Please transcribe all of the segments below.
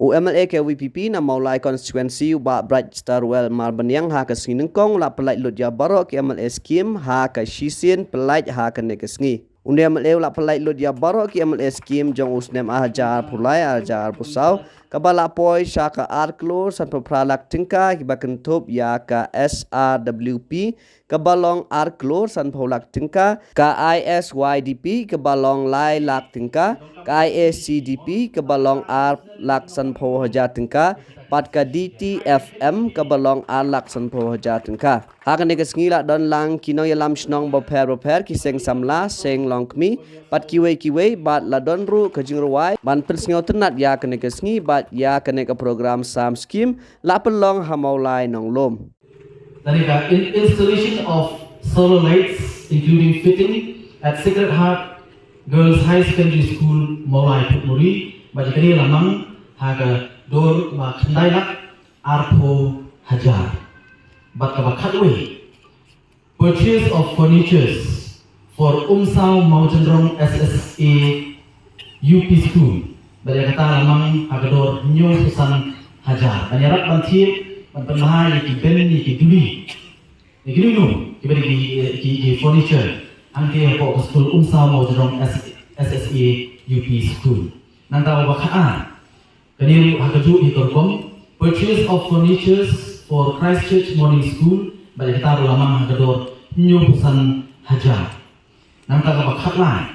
UMLA ke WPP na maulai konstituensi ba Bright Starwell Malbanyang ha ka sinengkong la pelait lut ya barok ke MLA scheme ha ka shisin pelait ha ka nekesngi. Undi MLA la pelait lut ya barok ke MLA scheme jong usnem ajar pulai ajar pusau kabala poi syaka arklor san pralak tingka kiba kentup ya ka SRWP kabalong arklor san pralak tingka ka ISYDP kabalong lai lak tingka ka IACDP kabalong ar lak san pro haja tingka pat ka DTFM kabalong ar lak san pro haja tingka akan nekesngila don lang kinong yalam snong boper kiseng samla seng longkmi pat kiwe bat la don ru kajingruai ban persngau tenat ya kene kesngi bat ya kene ke program sam scheme la pelong hamaulai nong lom. Tadi ka installation of solar lights including fitting at Sacred Heart Girls High Secondary School Maulai Putmuri bagi kini lamang haga dor ma khandai lak arpo hajar bat ka bakatwe purchase of furnitures for Umsau Maujendrong SSA UP School. Bagi kata lamang hagador nyo pesan hajar. Banyarak bantiep bantemahai ki ben ki duli. Ki dulu ki beri ki furniture. Angke po school Umsau Maujendrong SSA UP School. Nanta bakaan. Kani hagaju hitorkom purchase of furnitures for Christchurch Morning School. Bagi kata lamang hagador nyo pesan hajar. Nanta kabakat lain.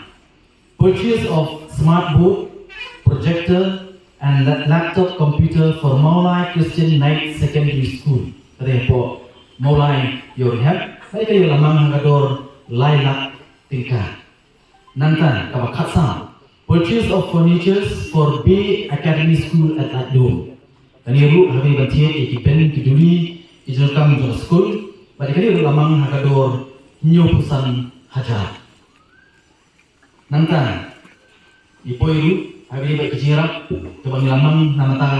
Purchase of smart board, projector, and laptop computer for Maulai Christian Knight Secondary School. Kaya po Maulai Yorhab. Saya kayo lamang hangador laylak tingkat. Nanta kabakat sa. Purchase of furnitures for Bay Academy School at Adum. Kaya ru hari bantiye ikipen kiduli ijolkam jol school. Bagi kayo lamang hangador nyo pesan hajar. Nanta ipoiru hari baik kejirap kebang lamang nama ta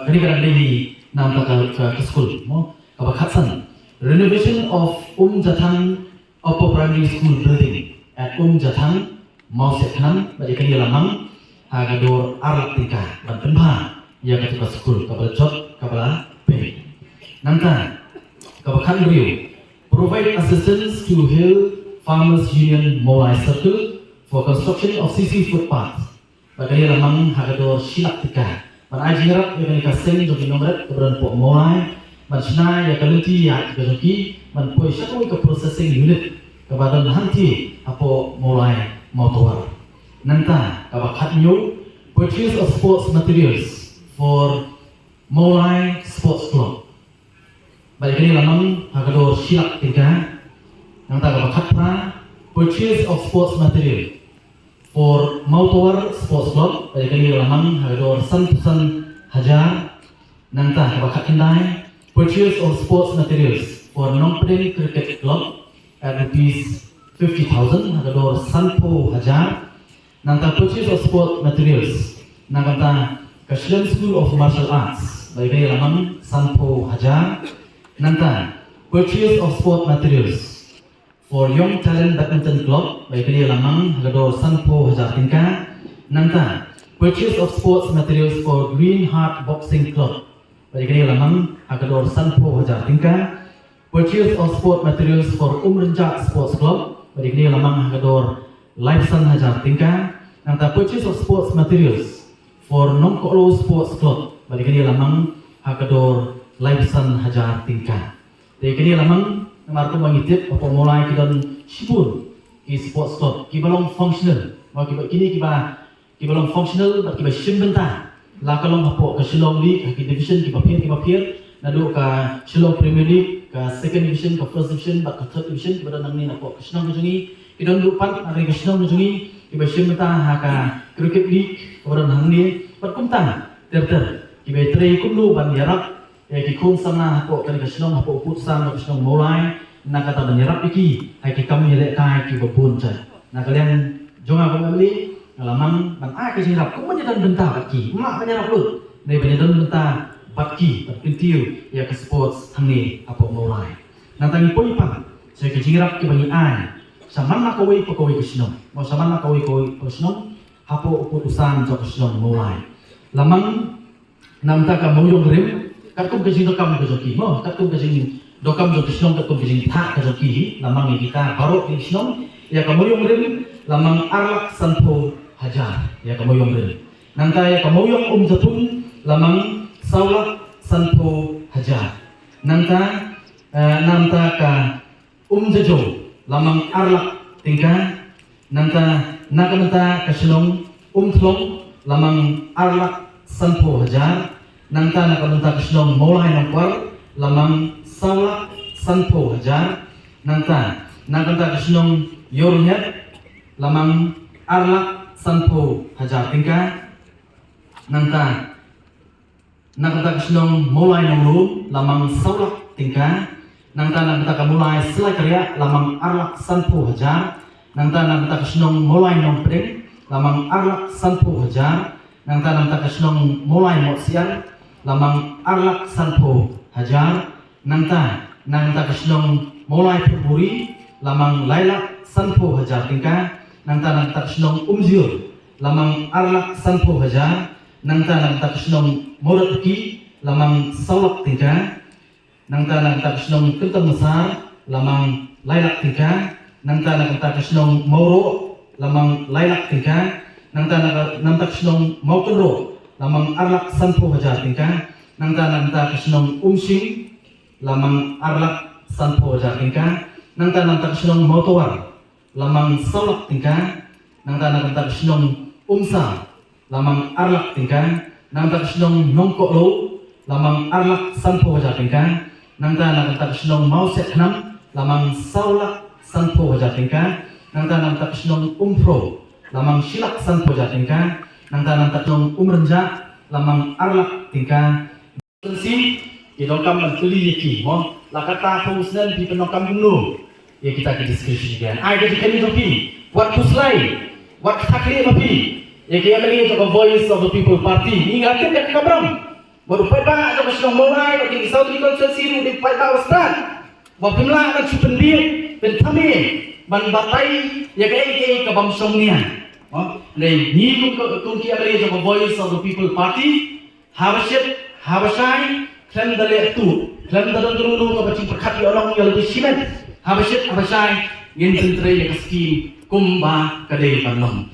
kini kadang di nama ta ke school mo kabakatsan renovation of Jatang Upper Primary School building at Jatang Mausethan bagi kini lamang hagador arat tingkah dan penpa ia ketika school kabala jot kabala pay. Nanta kabakan riu provide assistance to Hill Farmers Union Maulai Circle for construction of CC footpath. Bagi lamang hagador silak tika. Man ajirat yang kaseng jogi nomret keberan pok Maulai. Man sina ya kalenti ya jogi man poi syakoi ke processing unit kebadan hanti apo Maulai motor. Nanta kabakat nyo purchase of sports materials for Maulai Sports Club. Bagi lamang hagador silak tika. Yang tak kabakat pra purchase of sports material for Mautawar Sports Club bagi kini lamang hagador san hajar. Nang tak kabakat kendai purchase of sports materials for Nongpedeng Cricket Club at rupees 50,000 hagador sanpo hajar. Nang tak purchase of sports materials nang kata Kashilan School of Martial Arts bagi kini lamang sanpo hajar. Nang tak purchase of sport materials for Young Talent Badminton Club bagi kini lamang hagador sanpo hajar tingkah. Nanta purchase of sports materials for Green Heart Boxing Club bagi kini lamang hagador sanpo hajar tingkah. Purchase of sport materials for Renjak Sports Club bagi kini lamang hagador Lifesan hajar tingkah. Nanta purchase of sports materials for Nongkolo Sports Club bagi kini lamang hagador Lifesan hajar tingkah. Bagi kini lamang Namarko mengitip apa mulai kita sibur di sports club kibalong functional mau kini kibalong functional bat kiba simbenta la kalong apo ke Shillong League ke division kiba pier nado ka Shillong Premier League ke second division ke first division bat ke third division kiba nang ni apo ke Shillong Jungi kidon lupan ari ke Shillong Jungi kiba simbenta ha ka cricket league kiba nang ni bat kumtang ter kiba tray kumlu ban yarap ya kikun sana hapo kan kasinong hapo putsan kasinong mulai nakata menyerap iki hai kikam nyelek kai ki babun cai nak kalian jonga ko membeli ngalamang ban kasirap ko menyedan bentar ki mak menyerap lut nei menyedan bentar batki pintiu ya ke sports hangi hapo mulai nantangi poipan saya kejirap ki bangi ai saman makawai pakawai kasinong mau saman makawai kasinong hapo putusan kasinong mulai lamang nam ta ka moyong rim kat kum kajing dokam ka joki mo kat kum kajing dokam joki snong kat kum kajing tha ka joki lamang ni kita barok ni snong ya ka moyong rim lamang arlak sanpo hajar ya ka moyong rim nangka ya ka moyong jatun lamang saulak sanpo hajar nangka nam ta ka jajo lamang arlak tingka nangka nakamanta ka snong thlong lamang arlak sanpo hajar nangta nakamanta kaslong mulai nangkwar lamang saulak sanpo hajar nangta nakamanta kaslong yornyat lamang arlak sanpo hajar tingka nangta nakamanta kaslong mulai nanglu lamang saulak tingka nangta nakamanta kamulai selai karya lamang arlak sanpo hajar nangta nakamanta kaslong mulai nangpring lamang arlak sanpo hajar nangta namta kaslong mulai moksian lamang arlak sanpo hajar nangta kaslong mulai puri lamang lailak sanpo hajar tingka nangta kaslong umziur lamang arlak sanpo hajar nangta kaslong moratki lamang saulak tingka nangta kaslong kentang besar lamang lailak tingka nangta kaslong moro lamang lailak tingka nangta kaslong maukenro lamang arlak sanpo hajar tingka nangta kaslong umsing lamang arlak sanpo hajar tingka nangta kaslong mautawar lamang saulak tingka nangta kaslong umsa lamang arlak tingka nangta kaslong nongkoklo lamang arlak sanpo hajar tingka nangta kaslong mauset enam lamang saulak sanpo hajar tingka nangta kaslong umpro lamang silak sanpo hajar tingka nangta kaslong umrenja lamang arlak tingka si idokam mentuli yiki mo lakata husnan di penokam dulu ya kita ke diskusi kan ai jadi kami topi buat puslai buat takri mapi ya kita lagi untuk voice of the people party ingatkan dia kabram baru pada atau kaslong mulai bagi South Constituency di pada ustad buat pemla dan supendir dan kami ban batai ya ke kabamsongnya Nei ni kung kia lagi untuk voice of the people party habashai klaim dale tu klaim dalam dulu ka bacing perkat ya orang yang lebih simet habashai yin sentre ya kaski kumba kadai panom